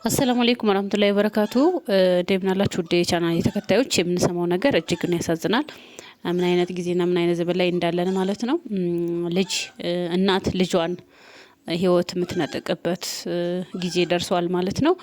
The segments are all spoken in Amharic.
አሰላሙ አለይኩም ወራህመቱላሂ ወበረካቱ እንደምናላችሁ ውድ የቻናሌ ተከታዮች የምንሰማው ነገር እጅግን ያሳዝናል። ምን አይነት ጊዜና ምን አይነት ዘመን ላይ እንዳለን ማለት ነው። ልጅ እናት ልጇን ህይወት የምትነጥቅበት ጊዜ ደርሷል ማለት ነው።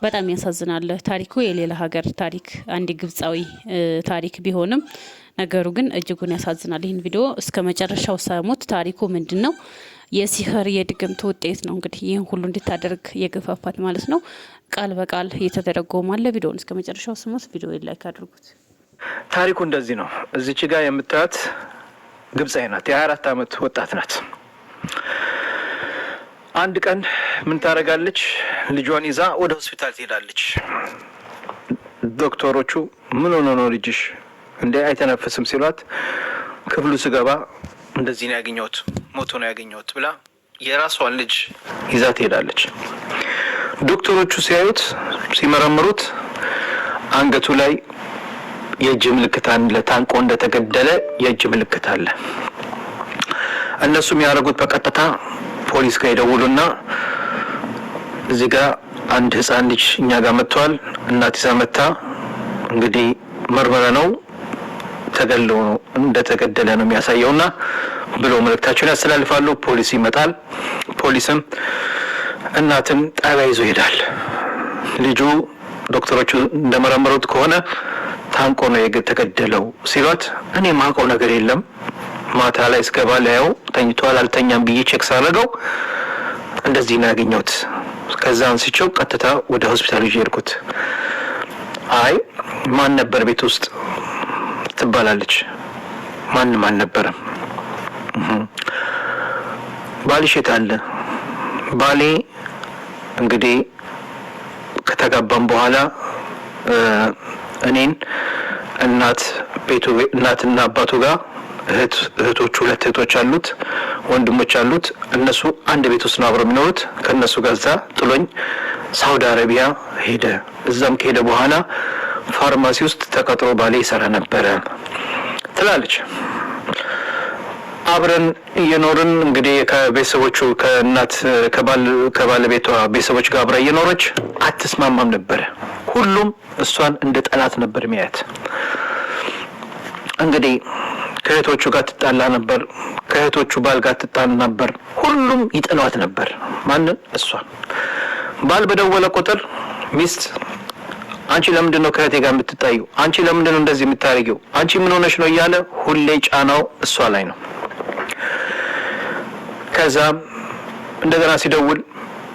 በጣም ያሳዝናል። ታሪኩ የሌላ ሀገር ታሪክ አንድ ግብጻዊ ታሪክ ቢሆንም ነገሩ ግን እጅጉን ያሳዝናል። ይህን ቪዲዮ እስከ መጨረሻው ሰሙት። ታሪኩ ምንድነው? የሲህር የድግምት ውጤት ነው እንግዲህ ይህን ሁሉ እንድታደርግ የገፋፋት ማለት ነው። ቃል በቃል እየተደረገው አለ። ቪዲዮውን እስከ መጨረሻው ስሙት። ቪዲዮ ላይክ አድርጉት። ታሪኩ እንደዚህ ነው። እዚች ጋር የምታዩት ግብጻዊ ናት። የ24 ዓመት ወጣት ናት። አንድ ቀን ምን ታደርጋለች? ልጇን ይዛ ወደ ሆስፒታል ትሄዳለች። ዶክተሮቹ ምን ሆኖ ነው ልጅሽ እንዴ አይተነፍስም ሲሏት ክፍሉ ስገባ እንደዚህ ነው ያገኘሁት፣ ሞቶ ነው ያገኘሁት ብላ የራሷን ልጅ ይዛ ትሄዳለች። ዶክተሮቹ ሲያዩት ሲመረምሩት አንገቱ ላይ የእጅ ምልክት አለ፣ ታንቆ እንደተገደለ የእጅ ምልክት አለ። እነሱም ያደረጉት በቀጥታ ፖሊስ ጋር ይደውሉና እዚህ ጋር አንድ ህፃን ልጅ እኛ ጋር መጥቷል፣ እናት ይዛ መታ እንግዲህ መርመረ ነው ተገሎ ነው እንደተገደለ ነው የሚያሳየውና ብሎ መልእክታቸውን ያስተላልፋሉ። ፖሊስ ይመጣል። ፖሊስም እናትን ጣቢያ ይዞ ይሄዳል። ልጁ ዶክተሮቹ እንደመረመሩት ከሆነ ታንቆ ነው የተገደለው ሲሏት እኔ ማውቀው ነገር የለም ማታ ላይ እስከባ ላይው ተኝቷል አልተኛም ብዬ ቼክ ሳደርገው እንደዚህ ነው ያገኘሁት። ከዛ አንስቼው ቀጥታ ወደ ሆስፒታል ይዤ ሄድኩት። አይ ማን ነበር ቤት ውስጥ ትባላለች። ማንም አልነበረም። ባልሽ የት አለ? ባሌ እንግዲህ ከተጋባም በኋላ እኔን እናትና አባቱ ጋር እህቶቹ ሁለት እህቶች አሉት፣ ወንድሞች አሉት። እነሱ አንድ ቤት ውስጥ ነው አብረው የሚኖሩት። ከነሱ ጋር እዛ ጥሎኝ ሳውዲ አረቢያ ሄደ። እዛም ከሄደ በኋላ ፋርማሲ ውስጥ ተቀጥሮ ባሌ ይሰራ ነበረ ትላለች። አብረን እየኖርን እንግዲህ ከቤተሰቦቹ ከእናት ከባለቤቷ ቤተሰቦች ጋር አብራ እየኖረች አትስማማም ነበረ። ሁሉም እሷን እንደ ጠላት ነበር የሚያያት። እንግዲህ ከእህቶቹ ጋር ትጣላ ነበር፣ ከእህቶቹ ባል ጋር ትጣላ ነበር። ሁሉም ይጠሏት ነበር። ማንን? እሷን። ባል በደወለ ቁጥር ሚስት አንቺ ለምንድን ነው ከእህቴ ጋር የምትጣዩ? አንቺ ለምንድን ነው እንደዚህ የምታረጊው? አንቺ ምን ሆነሽ ነው እያለ ሁሌ ጫናው እሷ ላይ ነው። ከዛ እንደገና ሲደውል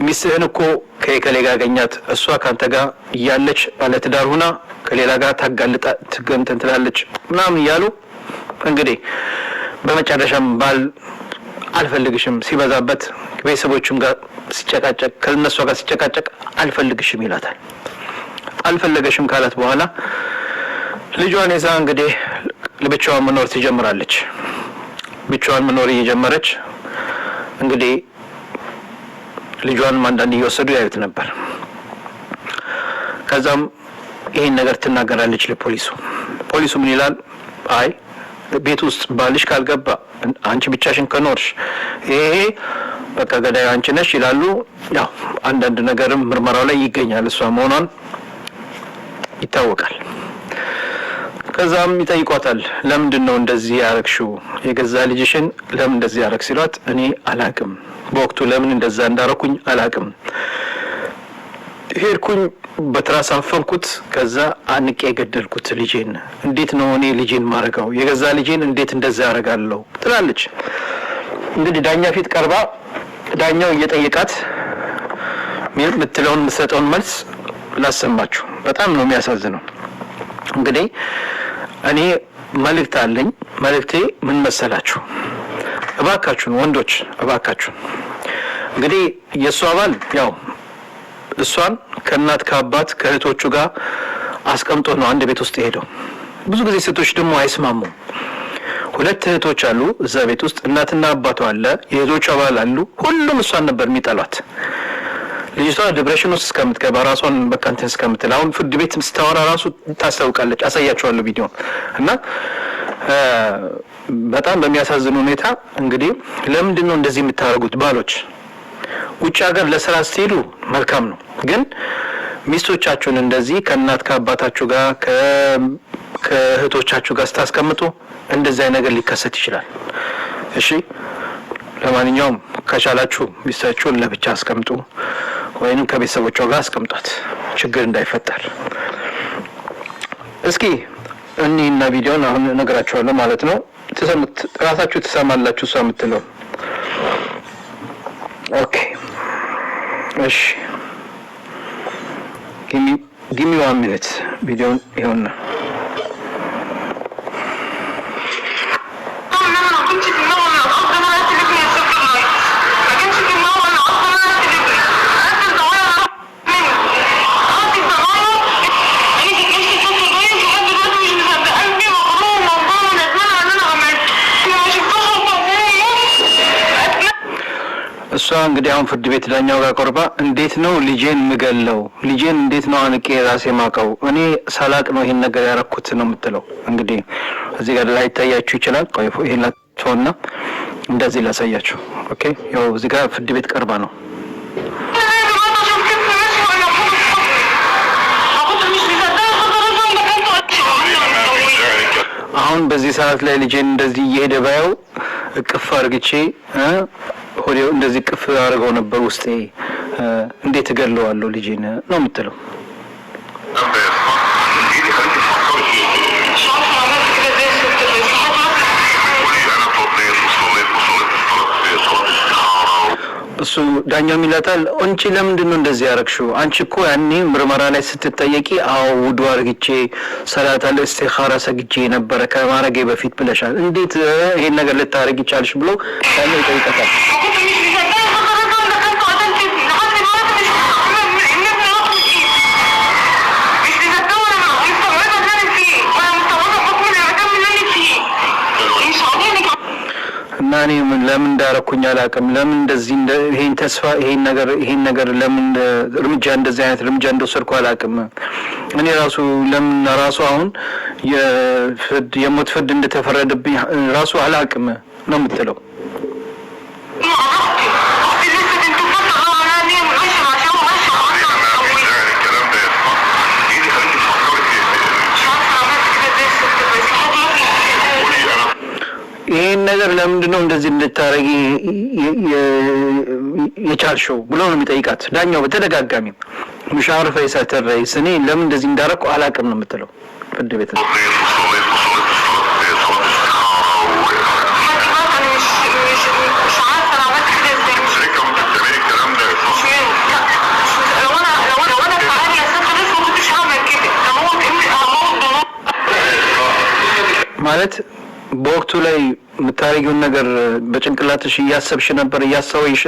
ሚስትህን እኮ ከሌላ ጋር አገኛት፣ እሷ ካንተ ጋር እያለች ባለትዳር ሆና ከሌላ ጋር ታጋልጣ ትገንተን ትላለች ምናምን እያሉ እንግዲህ በመጨረሻም ባል አልፈልግሽም ሲበዛበት ቤተሰቦቹም ጋር ሲጨቃጨቅ ከነሱ ጋር ሲጨቃጨቅ አልፈልግሽም ይላታል። አልፈለገሽም ካላት በኋላ ልጇን ይዛ እንግዲህ ለብቻዋን መኖር ትጀምራለች። ብቻዋን መኖር እየጀመረች እንግዲህ ልጇን አንዳንዴ እየወሰዱ ያዩት ነበር። ከዛም ይሄን ነገር ትናገራለች ለፖሊሱ። ፖሊሱ ምን ይላል? አይ ቤት ውስጥ ባልሽ ካልገባ አንቺ ብቻሽን ከኖርሽ ይሄ በቃ ገዳይ አንቺ ነሽ ይላሉ። ያው አንዳንድ ነገርም ምርመራው ላይ ይገኛል እሷ መሆኗን ይታወቃል። ከዛም ይጠይቋታል። ለምንድን ነው እንደዚህ ያረግሽው? የገዛ ልጅሽን ለምን እንደዚህ ያረግ ሲሏት እኔ አላቅም፣ በወቅቱ ለምን እንደዛ እንዳረኩኝ አላቅም። ሄድኩኝ በትራስ አፈንኩት፣ ከዛ አንቄ የገደልኩት ልጄን። እንዴት ነው እኔ ልጄን ማረጋው? የገዛ ልጄን እንዴት እንደዛ ያረጋለሁ? ትላለች። እንግዲህ ዳኛ ፊት ቀርባ ዳኛው እየጠየቃት ምትለውን ምትሰጠውን መልስ ላሰማችሁ። በጣም ነው የሚያሳዝነው። እንግዲህ እኔ መልእክት አለኝ። መልእክቴ ምን መሰላችሁ? እባካችሁን ወንዶች እባካችሁን እንግዲህ የእሷ አባል ያው እሷን ከእናት ከአባት ከእህቶቹ ጋር አስቀምጦ ነው አንድ ቤት ውስጥ ሄደው። ብዙ ጊዜ ሴቶች ደግሞ አይስማሙም። ሁለት እህቶች አሉ እዛ ቤት ውስጥ፣ እናትና አባቷ አለ፣ የእህቶቹ አባል አሉ። ሁሉም እሷን ነበር የሚጠሏት። ልጅቷ ዲፕሬሽን ውስጥ እስከምትገባ ራሷን በቃ እንትን እስከምትል አሁን ፍርድ ቤት ስታወራ ራሱ ታስታውቃለች። አሳያችኋለሁ ቪዲዮ እና በጣም በሚያሳዝን ሁኔታ እንግዲህ ለምንድን ነው እንደዚህ የምታደርጉት ባሎች? ውጭ ሀገር ለስራ ስትሄዱ መልካም ነው፣ ግን ሚስቶቻችሁን እንደዚህ ከእናት ከአባታችሁ ጋር ከእህቶቻችሁ ጋር ስታስቀምጡ እንደዚህ አይነት ነገር ሊከሰት ይችላል። እሺ ለማንኛውም ከቻላችሁ ሚስታችሁን ለብቻ አስቀምጡ ወይንም ከቤተሰቦቿ ጋር አስቀምጧት ችግር እንዳይፈጠር። እስኪ እኔና ቪዲዮን አሁን ነገራችኋለሁ ማለት ነው። ራሳችሁ ትሰማላችሁ እሷ የምትለው። ኦኬ እሺ give me 1 minute ቪዲዮን ይሁንና እሷ እንግዲህ አሁን ፍርድ ቤት ዳኛው ጋር ቆርባ እንዴት ነው ልጄን ምገለው? ልጄን እንዴት ነው አንቄ ራሴ ማቀው? እኔ ሳላቅ ነው ይሄን ነገር ያረኩት ነው የምትለው። እንግዲህ እዚህ ጋር ላይ ታያችሁ ይችላል። ቆይ ይሄን ላጥቶና እንደዚህ ላሳያችሁ። ኦኬ ያው እዚህ ጋር ፍርድ ቤት ቀርባ ነው። አሁን በዚህ ሰዓት ላይ ልጄን እንደዚህ እየሄደ ባየው እቅፍ አርግቼ ሆዴው እንደዚህ ቅፍ አድርገው ነበር ውስጤ እንዴት እገለዋለሁ ልጄን ነው የምትለው። እሱ ዳኛው ይላታል አንቺ ለምንድን ነው እንደዚህ ያረክሽው? አንቺ እኮ ያኔ ምርመራ ላይ ስትጠየቂ አዎ ውዱ አርግቼ ሰላት አለ ኢስቲኻራ ሰግጄ ነበር ከማረጌ በፊት ብለሻል። እንዴት ይሄን ነገር ልታረጊ ቻልሽ ብሎ ዳኛው ይጠይቃታል። እና እኔ ለምን እንዳረኩኝ አላውቅም። ለምን እንደዚህ ይሄን ነገር ለምን እርምጃ እንደዚህ አይነት እርምጃ እንደወሰድኩ አላውቅም። እኔ ራሱ አሁን የሞት ፍርድ እንደተፈረደብኝ ራሱ አላውቅም ነው የምትለው። ይሄን ነገር ለምንድን ነው እንደዚህ እንድታረጊ የቻልሽው ብሎ ነው የሚጠይቃት ዳኛው በተደጋጋሚ። مش عارفه يسات الرئيس እኔ ለምን እንደዚህ እንዳረኩ አላውቅም ነው የምትለው ፍርድ ቤት ነው። ማለት በወቅቱ ላይ የምታረጊውን ነገር በጭንቅላትሽ እያሰብሽ ነበር እያስተዋልሽ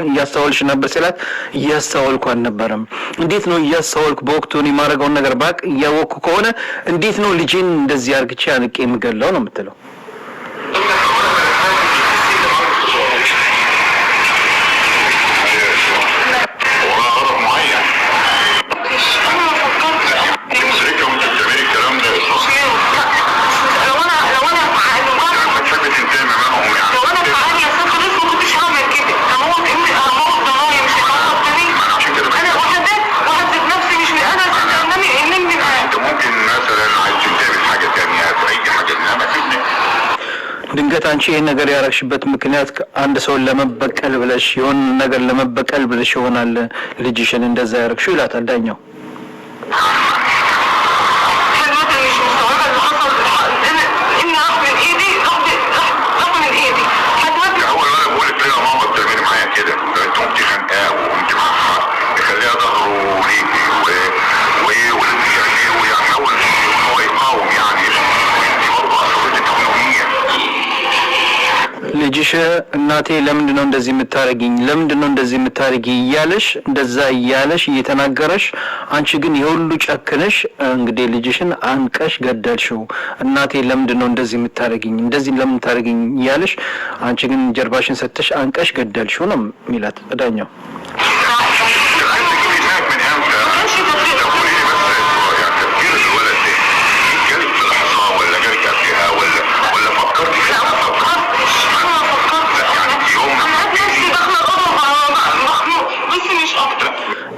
ነበር ሲላት እያስተዋልኩ አልነበረም። እንዴት ነው እያስተዋልኩ በወቅቱ እኔ የማደርገውን ነገር ባቅ እያወቅኩ ከሆነ እንዴት ነው ልጄን እንደዚህ አርግቼ አንቄ የምገለው ነው የምትለው። ድንገት አንቺ ይሄን ነገር ያረክሽበት ምክንያት አንድ ሰው ለመበቀል ብለሽ የሆነ ነገር ለመበቀል ብለሽ ይሆናል ልጅሽን እንደዛ ያረክሽው ይላታል ዳኛው። ልጅሽ እናቴ ለምንድን ነው እንደዚህ የምታረጊኝ ለምንድን ነው እንደዚህ የምታረጊ እያለሽ እንደዛ እያለሽ እየተናገረሽ አንቺ ግን የሁሉ ጨክነሽ እንግዲህ ልጅሽን አንቀሽ ገደልሽው። እናቴ ለምንድን ነው እንደዚህ የምታረጊኝ እንደዚህ ለምን ታረጊኝ እያለሽ አንቺ ግን ጀርባሽን ሰጥተሽ አንቀሽ ገደልሽው ነው የሚላት ዳኛው።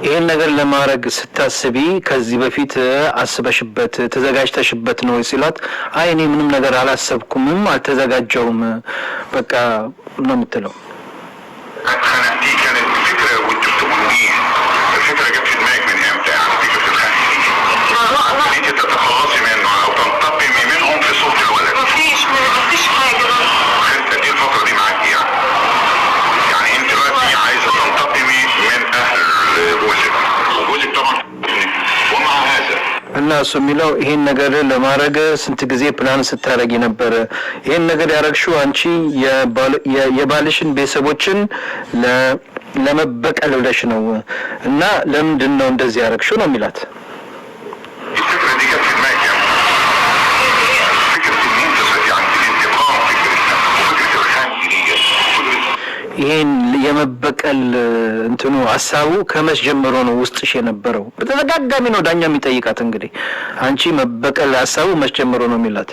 ይሄን ነገር ለማድረግ ስታስቢ ከዚህ በፊት አስበሽበት ተዘጋጅተሽበት ነው ሲላት አይ እኔ ምንም ነገር አላሰብኩምም አልተዘጋጀውም በቃ ነው የምትለው። እና እሱ የሚለው ይሄን ነገር ለማድረግ ስንት ጊዜ ፕላን ስታረጊ ነበር? ይሄን ነገር ያረግሽው አንቺ የባልሽን ቤተሰቦችን ለመበቀል ብለሽ ነው እና ለምንድን ነው እንደዚህ ያረግሽው ነው የሚላት። ይሄን የመበቀል እንትኑ ሐሳቡ ከመች ጀምሮ ነው ውስጥሽ የነበረው? በተደጋጋሚ ነው ዳኛ የሚጠይቃት። እንግዲህ አንቺ መበቀል ሐሳቡ መች ጀምሮ ነው የሚላት?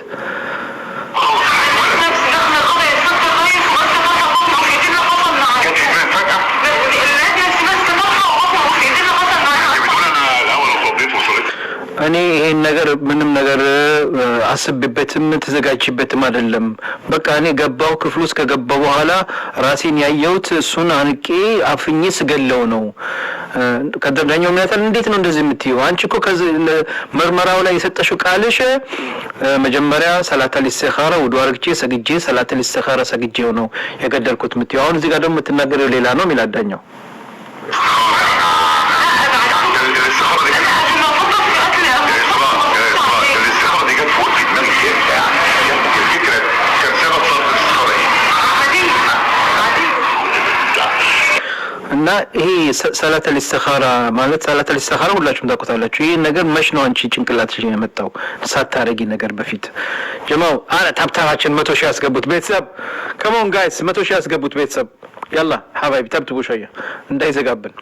እኔ ይሄን ነገር ምንም ነገር አስብበትም ተዘጋጅበትም አይደለም። በቃ እኔ ገባው ክፍሉ ውስጥ ከገባው በኋላ ራሴን ያየሁት እሱን አንቄ አፍኜ ስገለው ነው። ከደረኛው ምናምን እንዴት ነው እንደዚህ የምትይው? አንቺ እኮ ከዚህ ምርመራው ላይ የሰጠሽው ቃልሽ መጀመሪያ ሰላተል ኢስቲኻራ ውዱ አርግቼ ሰግጄ ሰላተል ኢስቲኻራ ሰግጄው ነው የገደልኩት የምትይው። አሁን እዚህ ጋር ደግሞ የምትናገረው ሌላ ነው የሚላዳኛው። እና ይሄ ሰላተል ኢስቲኻራ ማለት ሰላተል ኢስቲኻራ ሁላችሁም ታውቁታላችሁ። ይሄ ነገር መች ነው አንቺ ጭንቅላትሽ የመጣው ሳታረጊ ነገር በፊት? ጀማው አረ ታብታባችን 100 ሺህ ያስገቡት ቤተሰብ ከሞን ጋይስ 100 ሺህ ያስገቡት ቤተሰብ يلا حبايبي تبتبوا شويه እንዳይዘጋብን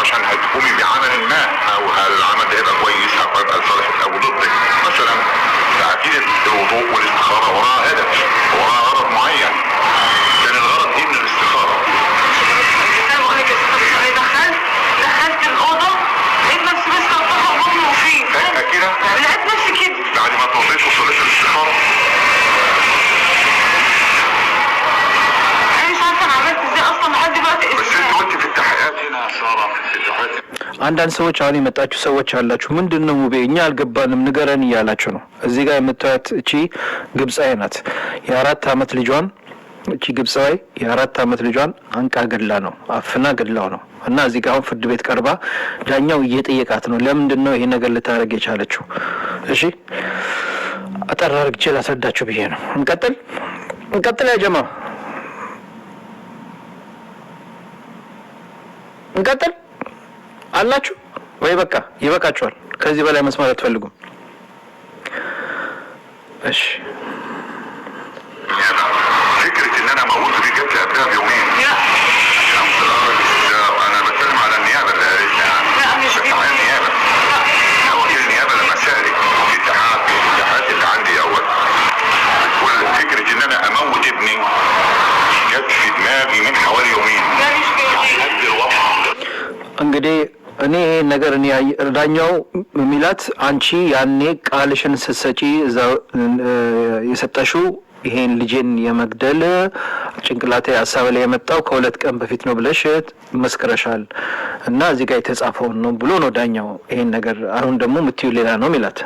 عشان هتقومي بعمل ما او العمل ده يبقى كويس هيبقى لصالحك او ضدك مثلا تعديل الوضوء والاستخاره وراها هدف وراها غرض معين كان الغرض ايه من الاستخاره؟ دخلت الاوضه لقيت نفسي ماسكه الطبق بطني وفيه كده لقيت نفسي كده بعد ما توضيت وصلت الاستخاره انا مش عارفه انا عملت ازاي اصلا لحد دلوقتي بس انت كنت في التحقيقات هنا ساره في الاتحاد አንዳንድ ሰዎች አሁን የመጣችሁ ሰዎች አላችሁ ምንድነው ሙቤ እኛ አልገባንም ንገረን እያላችሁ ነው። እዚህ ጋር የምታዩት እቺ ግብጻዊ ናት። የ4 አመት ልጇን እቺ ግብጻዊ የ4 አመት ልጇን አንቃ ገድላ ነው አፍና ገድላው ነው። እና እዚህ ጋር ፍርድ ቤት ቀርባ ዳኛው እየጠየቃት ነው ለምንድነው ይሄ ነገር ልታረግ የቻለችው? እሺ አጠራርግ ይችላል አስረዳችሁ ብዬ ነው። እንቀጥል ያ ጀማ እንቀጥል አላችሁ ወይ? በቃ ይበቃችኋል። ከዚህ በላይ መስማት አትፈልጉም? እሺ فكره ان انا موجود في جبهه قبلها بيومين انا بتكلم على النيابه لا مش على النيابه وكيل النيابه لما سالك في الاتحاد اللي عندي اول كل فكره ان انا اموت ابني جت في دماغي من حوالي يومين لا مش كده قد الوضع እንግዲህ እኔ ነገር እኔ ዳኛው ሚላት አንቺ ያኔ ቃልሽን ስትሰጪ የሰጠሽው ይሄን ልጄን የመግደል ጭንቅላቴ ሐሳብ ላይ የመጣው ከ2 ቀን በፊት ነው ብለሽ መስክረሻል እና እዚህ ጋር የተጻፈው ነው ብሎ ነው ዳኛው ይሄን ነገር አሁን ደግሞ የምትዩ ሌላ ነው ሚላት።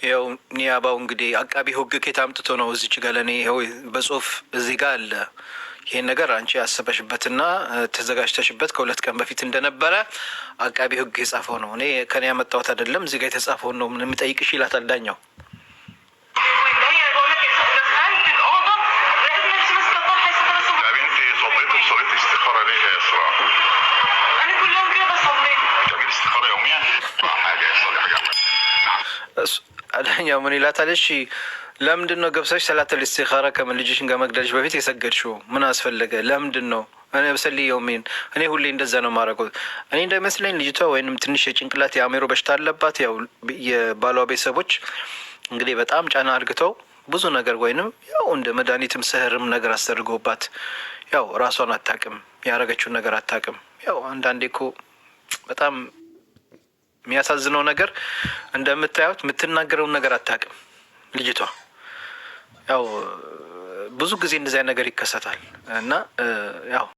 ይኸው ኒያባው እንግዲህ አቃቢ ሕግ ከየት አምጥቶ ነው እዚች ጋር ለኔ ይኸው በጽሁፍ እዚህ ጋር አለ። ይሄን ነገር አንቺ ያሰበሽበትና ተዘጋጅተሽበት ከ2 ቀን በፊት እንደነበረ አቃቢ ሕግ የጻፈው ነው። እኔ ከኔ ያመጣሁት አይደለም። እዚህ ጋር የተጻፈው ነው ምን የሚጠይቅሽ ይላታል ዳኛው። ዳኛው ምን ይላታል? እሺ ለምንድን ነው ገብሰሽ ሰላተል ኢስቲኻራ ከልጅሽን ጋር መግደልሽ በፊት የሰገድሽው? ምን አስፈለገ? ለምንድን ነው? እኔ በሰልይ የውሚን እኔ ሁሌ እንደዛ ነው ማረገው። እኔ እንደሚመስለኝ ልጅቷ ወይንም ትንሽ የጭንቅላት የአእምሮ በሽታ አለባት። ያው የባሏ ቤተሰቦች እንግዲህ በጣም ጫና አድርገው ብዙ ነገር ወይንም ያው እንደ መድኃኒትም ስህርም ነገር አስደርገውባት ያው ራሷን አታውቅም፣ ያደረገችውን ነገር አታውቅም። ያው አንዳንዴ እኮ በጣም የሚያሳዝነው ነገር እንደምታዩት የምትናገረውን ነገር አታውቅም ልጅቷ። ያው ብዙ ጊዜ እንደዚያ ነገር ይከሰታል እና ያው